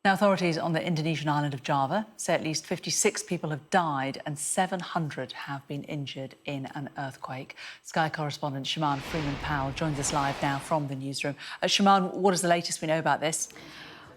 Now, authorities on the Indonesian island of Java say at least 56 people have died and 700 have been injured in an earthquake. Sky correspondent Shaman Freeman-Powell joins us live now from the newsroom. Shaman, what is the latest we know about this?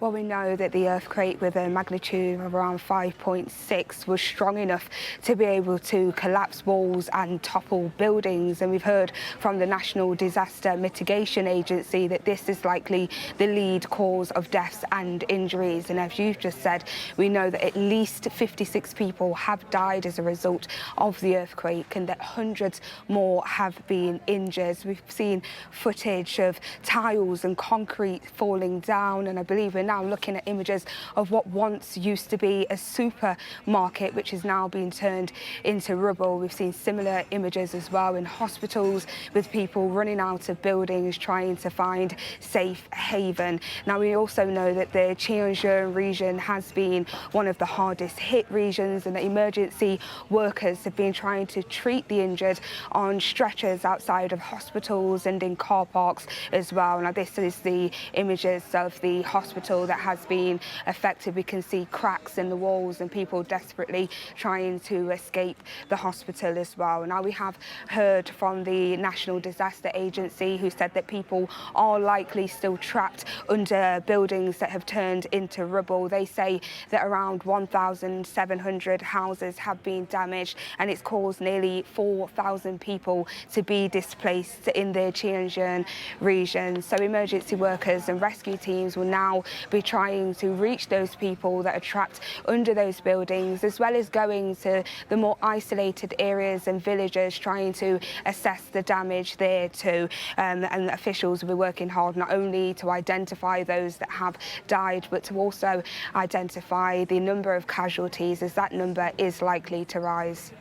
Well, we know that the earthquake with a magnitude of around 5.6 was strong enough to be able to collapse walls and topple buildings. And we've heard from the National Disaster Mitigation Agency that this is likely the lead cause of deaths and injuries. And as you've just said, we know that at least 56 people have died as a result of the earthquake and that hundreds more have been injured. We've seen footage of tiles and concrete falling down, and I believe we're now looking at images of what once used to be a supermarket, which is now being turned into rubble. We've seen similar images as well in hospitals with people running out of buildings trying to find safe haven. Now, we also know that the Cianjur region has been one of the hardest hit regions, and that emergency workers have been trying to treat the injured on stretchers outside of hospitals and in car parks as well. Now, this is the images of the hospital that has been affected. We can see cracks in the walls and people desperately trying to escape the hospital as well. Now, we have heard from the National Disaster Agency, who said that people are likely still trapped under buildings that have turned into rubble. They say that around 1,700 houses have been damaged, and it's caused nearly 4,000 people to be displaced in the Cianjur region. So emergency workers and rescue teams will now be trying to reach those people that are trapped under those buildings, as well as going to the more isolated areas and villages, trying to assess the damage there too. And officials will be working hard not only to identify those that have died, but to also identify the number of casualties, as that number is likely to rise.